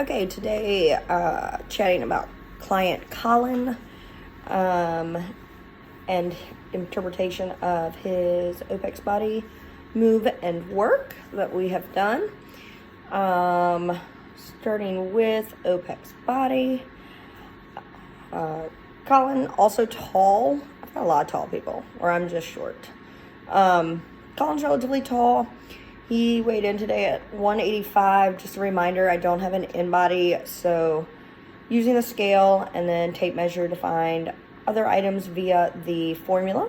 Okay, today chatting about client Colin and interpretation of his Opex body move and work that we have done. Starting with Opex body. Colin, also tall. I've got a lot of tall people, or I'm just short. Colin's relatively tall. He weighed in today at 185. Just a reminder, I don't have an in-body, so using the scale and then tape measure to find other items via the formula.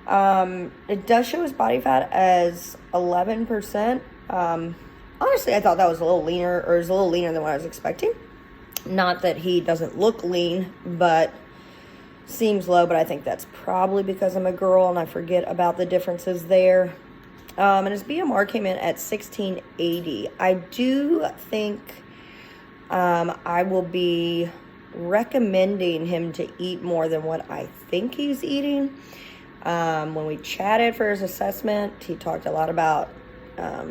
It does show his body fat as 11%. Honestly, I thought that was a little leaner, or is a little leaner than what I was expecting. Not that he doesn't look lean, but seems low, but I think that's probably because I'm a girl and I forget about the differences there. And his BMR came in at 1680. I do think I will be recommending him to eat more than what I think he's eating. When we chatted for his assessment, he talked a lot about not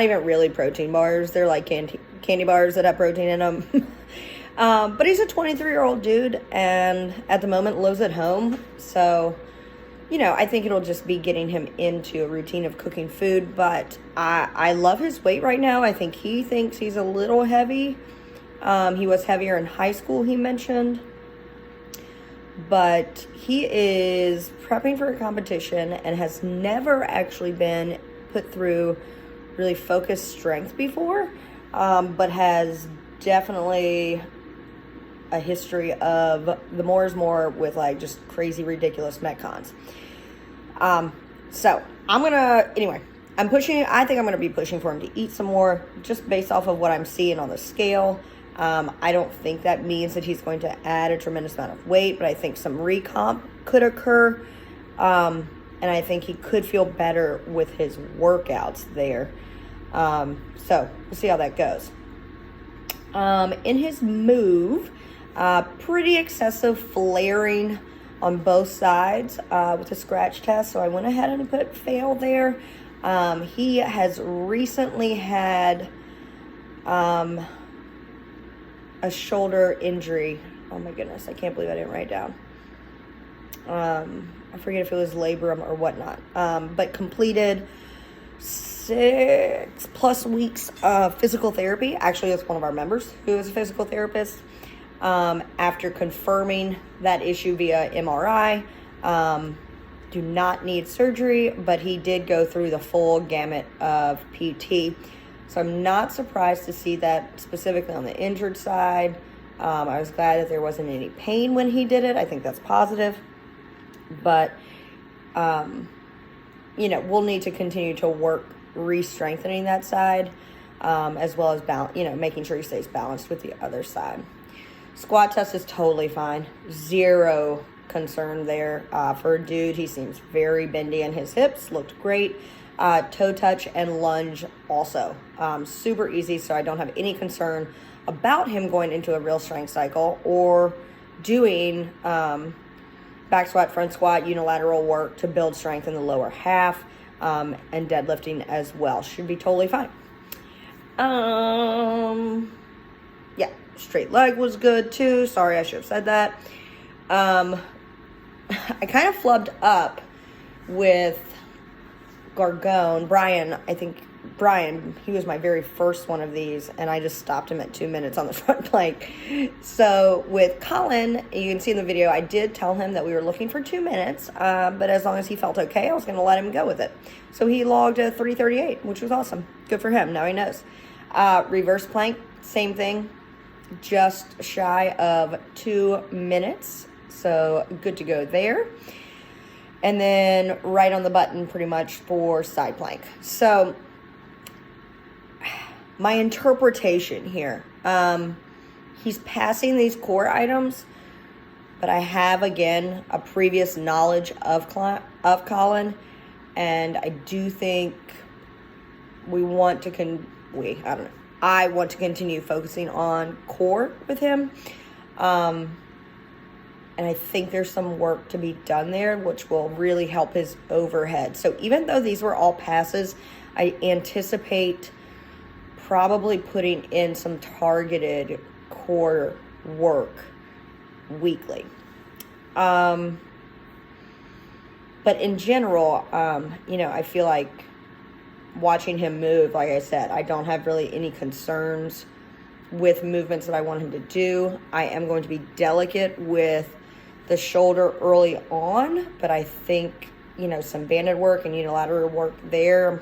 even really protein bars. They're like candy bars that have protein in them. But he's a 23-year-old dude, and at the moment lives at home. So, I think it'll just be getting him into a routine of cooking food. But I love his weight right now. I think he thinks he's a little heavy. He was heavier in high school, he mentioned. But he is prepping for a competition and has never actually been put through really focused strength before, but has definitely a history of the more is more with just crazy, ridiculous Metcons. So I'm pushing. I think I'm going to be pushing for him to eat some more just based off of what I'm seeing on the scale. I don't think that means that he's going to add a tremendous amount of weight, but I think some recomp could occur. And I think he could feel better with his workouts there. So we'll see how that goes. In his move, pretty excessive flaring on both sides with the scratch test. So I went ahead and put fail there. He has recently had a shoulder injury. Oh my goodness, I can't believe I didn't write it down. I forget if it was labrum or whatnot. But completed 6+ weeks of physical therapy. Actually, it's one of our members who is a physical therapist. After confirming that issue via MRI, do not need surgery, but he did go through the full gamut of PT. So I'm not surprised to see that specifically on the injured side. I was glad that there wasn't any pain when he did it. I think that's positive. But, we'll need to continue to work re-strengthening that side, as well as making sure he stays balanced with the other side. Squat test is totally fine. Zero concern there. For a dude, he seems very bendy in his hips. Looked great. Toe touch and lunge also. Super easy, so I don't have any concern about him going into a real strength cycle or doing back squat, front squat, unilateral work to build strength in the lower half, and deadlifting as well. Should be totally fine. Yeah, straight leg was good too. Sorry, I should have said that. I kind of flubbed up with Gargone. Brian, he was my very first one of these, and I just stopped him at 2 minutes on the front plank. So with Colin, you can see in the video, I did tell him that we were looking for 2 minutes, but as long as he felt okay, I was going to let him go with it. So he logged a 3:38, which was awesome. Good for him. Now he knows. Reverse plank, same thing, just shy of 2 minutes. So good to go there. And then right on the button pretty much for side plank. So my interpretation here, he's passing these core items, but I have, again, a previous knowledge of Colin, and I do think I want to continue focusing on core with him. And I think there's some work to be done there, which will really help his overhead. So even though these were all passes, I anticipate probably putting in some targeted core work weekly. But in general, I feel like watching him move, like I said, I don't have really any concerns with movements that I want him to do. I am going to be delicate with the shoulder early on, but I think, some banded work and unilateral work there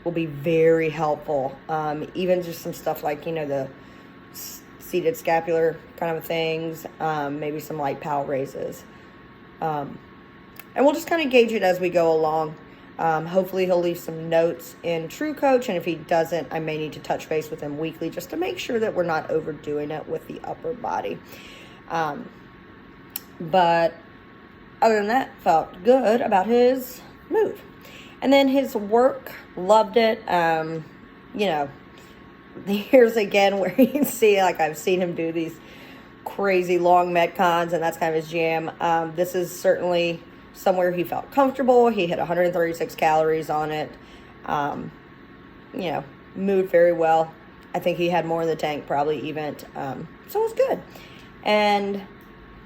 will be very helpful. Even just some stuff like, the seated scapular kind of things, maybe some light pal raises. And we'll just kind of gauge it as we go along. Hopefully he'll leave some notes in True Coach, and if he doesn't, I may need to touch base with him weekly just to make sure that we're not overdoing it with the upper body. But other than that, felt good about his move. And then his work, loved it. Here's again where you can see, like, I've seen him do these crazy long Metcons, and that's kind of his jam. This is certainly somewhere he felt comfortable. He hit 136 calories on it. Moved very well. I think he had more in the tank, probably even. So it was good. And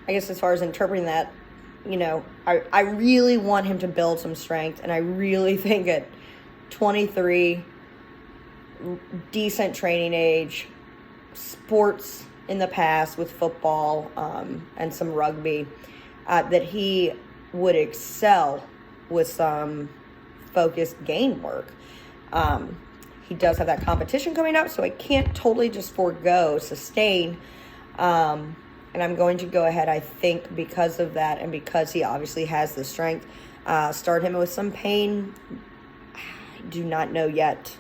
I guess as far as interpreting that, I really want him to build some strength. And I really think at 23, decent training age, sports in the past with football and some rugby, that he would excel with some focused gain work. He does have that competition coming up, so I can't totally just forego sustain. And I'm going to go ahead, I think, because of that and because he obviously has the strength, start him with some pain. I do not know yet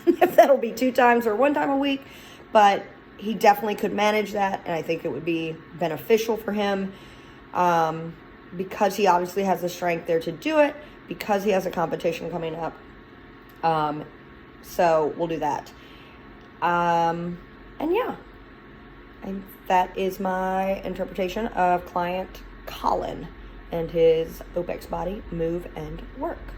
if that'll be 2 times or 1 time a week, but he definitely could manage that, and I think it would be beneficial for him. Because he obviously has the strength there to do it, because he has a competition coming up. So we'll do that. And that is my interpretation of client Colin and his Opex body, move, and work.